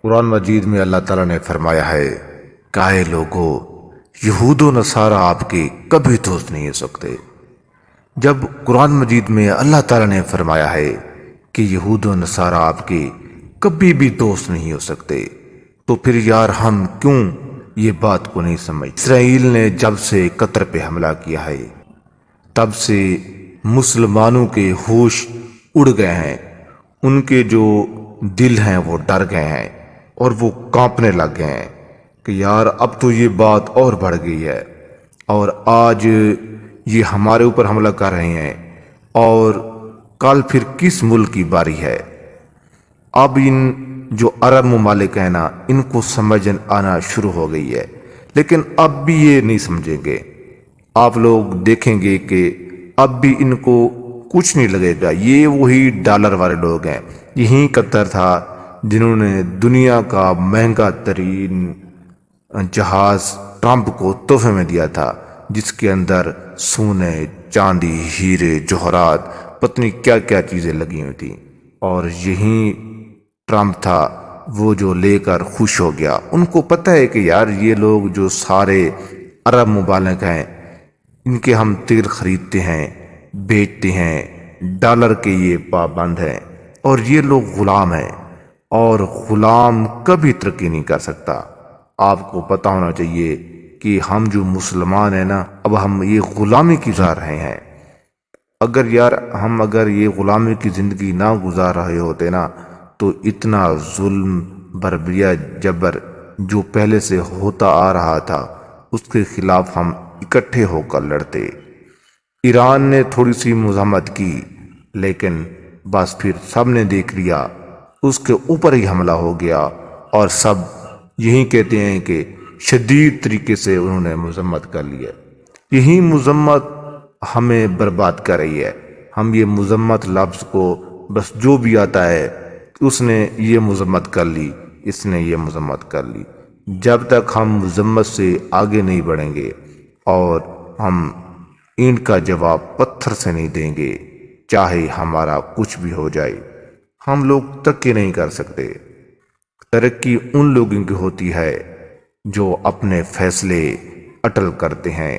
قرآن مجید میں اللہ تعالیٰ نے فرمایا ہے کہ لوگوں یہود و نصارہ آپ کے کبھی دوست نہیں ہو سکتے۔ جب قرآن مجید میں اللہ تعالیٰ نے فرمایا ہے کہ یہود و نصارہ آپ کے کبھی بھی دوست نہیں ہو سکتے، تو پھر یار ہم کیوں یہ بات کو نہیں سمجھ؟ اسرائیل نے جب سے قطر پہ حملہ کیا ہے تب سے مسلمانوں کے ہوش اڑ گئے ہیں، ان کے جو دل ہیں وہ ڈر گئے ہیں اور وہ کانپنے لگ گئے ہیں کہ یار اب تو یہ بات اور بڑھ گئی ہے، اور آج یہ ہمارے اوپر حملہ کر رہے ہیں اور کل پھر کس ملک کی باری ہے۔ اب ان جو عرب ممالک ہیں نا، ان کو سمجھ آنا شروع ہو گئی ہے، لیکن اب بھی یہ نہیں سمجھیں گے۔ آپ لوگ دیکھیں گے کہ اب بھی ان کو کچھ نہیں لگے گا۔ یہ وہی ڈالر والے لوگ ہیں، یہی قطر تھا جنہوں نے دنیا کا مہنگا ترین جہاز ٹرمپ کو تحفے میں دیا تھا، جس کے اندر سونے، چاندی، ہیرے، جوہرات، پتنی کیا کیا چیزیں لگی ہوئی تھیں، اور یہی ٹرمپ تھا وہ جو لے کر خوش ہو گیا۔ ان کو پتہ ہے کہ یار یہ لوگ جو سارے عرب ممالک ہیں، ان کے ہم تیل خریدتے ہیں، بیچتے ہیں، ڈالر کے یہ پابند ہیں، اور یہ لوگ غلام ہیں، اور غلام کبھی ترقی نہیں کر سکتا۔ آپ کو پتہ ہونا چاہیے کہ ہم جو مسلمان ہیں نا، اب ہم یہ غلامی کی گزار رہے ہیں۔ اگر یہ غلامی کی زندگی نہ گزار رہے ہوتے نا، تو اتنا ظلم، بربریہ، جبر جو پہلے سے ہوتا آ رہا تھا، اس کے خلاف ہم اکٹھے ہو کر لڑتے۔ ایران نے تھوڑی سی مزاحمت کی، لیکن بس پھر سب نے دیکھ لیا، اس کے اوپر ہی حملہ ہو گیا، اور سب یہی کہتے ہیں کہ شدید طریقے سے انہوں نے مذمت کر لی ہے۔ یہی مذمت ہمیں برباد کر رہی ہے۔ ہم یہ مذمت لفظ کو بس جو بھی آتا ہے، اس نے یہ مذمت کر لی، اس نے یہ مذمت کر لی۔ جب تک ہم مذمت سے آگے نہیں بڑھیں گے اور ہم اینٹ کا جواب پتھر سے نہیں دیں گے، چاہے ہمارا کچھ بھی ہو جائے، ہم لوگ ترقی نہیں کر سکتے۔ ترقی ان لوگوں کی ہوتی ہے جو اپنے فیصلے اٹل کرتے ہیں،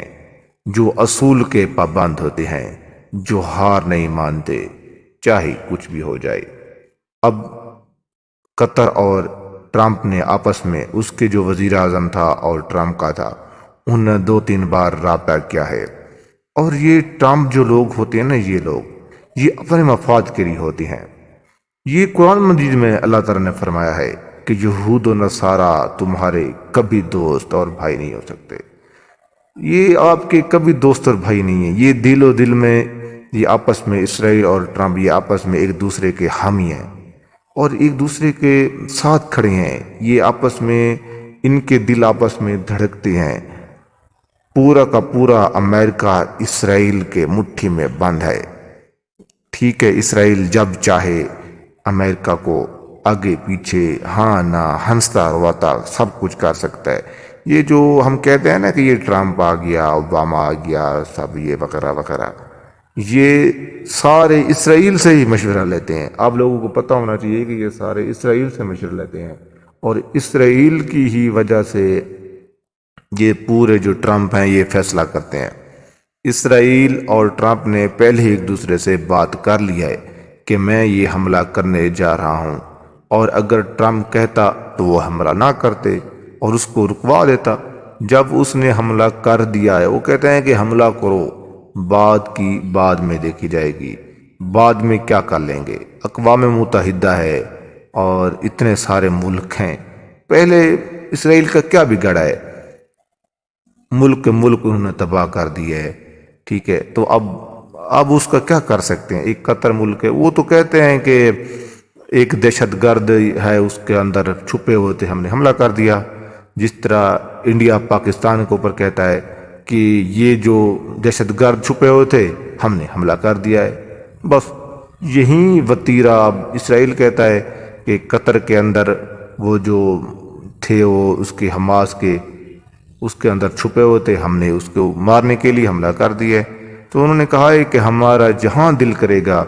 جو اصول کے پابند ہوتے ہیں، جو ہار نہیں مانتے چاہے کچھ بھی ہو جائے۔ اب قطر اور ٹرمپ نے آپس میں، اس کے جو وزیر اعظم تھا اور ٹرمپ کا تھا، انہوں نے 2-3 بار رابطہ کیا ہے، اور یہ ٹرمپ جو لوگ ہوتے ہیں نا، یہ اپنے مفاد کے لیے ہوتے ہیں۔ یہ قرآن مجید میں اللہ تعالیٰ نے فرمایا ہے کہ یہود و نصارہ تمہارے کبھی دوست اور بھائی نہیں ہو سکتے۔ یہ آپ کے کبھی دوست اور بھائی نہیں ہیں، یہ دل و دل میں، یہ آپس میں، اسرائیل اور ٹرمپ یہ آپس میں ایک دوسرے کے حامی ہیں اور ایک دوسرے کے ساتھ کھڑے ہیں۔ یہ آپس میں، ان کے دل آپس میں دھڑکتے ہیں۔ پورا کا پورا امریکہ اسرائیل کے مٹھی میں بند ہے۔ ٹھیک ہے، اسرائیل جب چاہے امریکہ کو آگے پیچھے، ہاں نہ، ہنستا رواتا سب کچھ کر سکتا ہے۔ یہ جو ہم کہتے ہیں نا کہ یہ ٹرمپ آ گیا، اوباما آ گیا، سب یہ وغیرہ وغیرہ، یہ سارے اسرائیل سے ہی مشورہ لیتے ہیں۔ آپ لوگوں کو پتہ ہونا چاہیے کہ یہ سارے اسرائیل سے مشورہ لیتے ہیں، اور اسرائیل کی ہی وجہ سے یہ پورے جو ٹرمپ ہیں یہ فیصلہ کرتے ہیں۔ اسرائیل اور ٹرمپ نے پہلے ہی ایک دوسرے سے بات کر لی ہے کہ میں یہ حملہ کرنے جا رہا ہوں، اور اگر ٹرمپ کہتا تو وہ حملہ نہ کرتے اور اس کو رکوا دیتا۔ جب اس نے حملہ کر دیا ہے، وہ کہتے ہیں کہ حملہ کرو، بعد کی بعد میں دیکھی جائے گی، بعد میں کیا کر لیں گے۔ اقوام متحدہ ہے اور اتنے سارے ملک ہیں، پہلے اسرائیل کا کیا بگڑا ہے؟ ملک انہوں نے تباہ کر دیا ہے۔ ٹھیک ہے، تو اب اس کا کیا کر سکتے ہیں؟ ایک قطر ملک ہے، وہ تو کہتے ہیں کہ ایک دہشت گرد ہے، اس کے اندر چھپے ہوئے تھے، ہم نے حملہ کر دیا۔ جس طرح انڈیا پاکستان کے اوپر کہتا ہے کہ یہ جو دہشت گرد چھپے ہوئے تھے، ہم نے حملہ کر دیا ہے۔ بس یہی وتیرہ اب اسرائیل کہتا ہے کہ قطر کے اندر وہ جو تھے، وہ اس کے حماس کے اس کے اندر چھپے ہوئے تھے، ہم نے اس کو مارنے کے لیے حملہ کر دیا ہے۔ تو انہوں نے کہا ہے کہ ہمارا جہاں دل کرے گا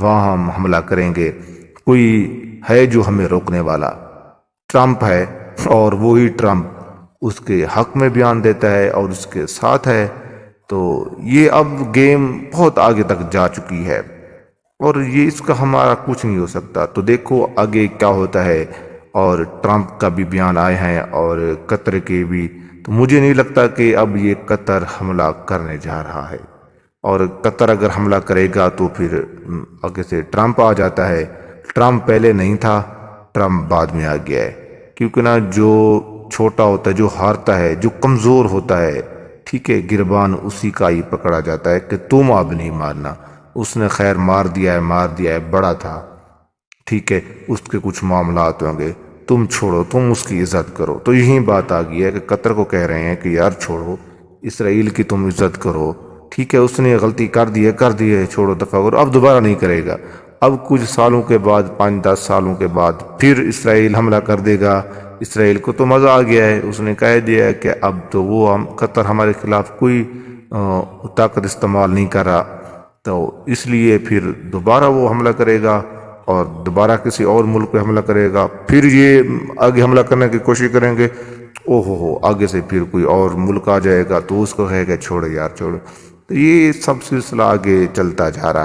وہاں ہم حملہ کریں گے، کوئی ہے جو ہمیں روکنے والا؟ ٹرمپ ہے اور وہی ٹرمپ اس کے حق میں بیان دیتا ہے اور اس کے ساتھ ہے، تو یہ اب گیم بہت آگے تک جا چکی ہے اور یہ اس کا ہمارا کچھ نہیں ہو سکتا۔ تو دیکھو آگے کیا ہوتا ہے، اور ٹرمپ کا بھی بیان آئے ہیں اور قطر کے بھی، تو مجھے نہیں لگتا کہ اب یہ قطر حملہ کرنے جا رہا ہے، اور قطر اگر حملہ کرے گا تو پھر آگے سے ٹرمپ آ جاتا ہے۔ ٹرمپ پہلے نہیں تھا، ٹرمپ بعد میں آ گیا ہے، کیونکہ نا جو چھوٹا ہوتا ہے، جو ہارتا ہے، جو کمزور ہوتا ہے، ٹھیک ہے، گربان اسی کا ہی پکڑا جاتا ہے کہ تم اب نہیں مارنا۔ اس نے خیر مار دیا ہے، بڑا تھا، ٹھیک ہے، اس کے کچھ معاملات ہوں گے، تم چھوڑو، تم اس کی عزت کرو۔ تو یہی بات آ گئی ہے کہ قطر کو کہہ رہے ہیں کہ یار چھوڑو، اسرائیل کی تم عزت کرو، ٹھیک ہے، اس نے غلطی کر دی ہے، چھوڑو، دفعہ کرو، اب دوبارہ نہیں کرے گا۔ اب کچھ سالوں کے بعد، 5-10 سالوں کے بعد پھر اسرائیل حملہ کر دے گا۔ اسرائیل کو تو مزہ آ گیا ہے، اس نے کہہ دیا ہے کہ اب تو وہ قطر ہمارے خلاف کوئی طاقت استعمال نہیں کر رہا، تو اس لیے پھر دوبارہ وہ حملہ کرے گا اور دوبارہ کسی اور ملک پہ حملہ کرے گا، پھر یہ آگے حملہ کرنے کی کوشش کریں گے، ہو آگے سے پھر کوئی اور ملک آ جائے گا تو اس کو کہے گا چھوڑو یار چھوڑو۔ تو یہ سب سلسلہ آگے چلتا جا رہا ہے۔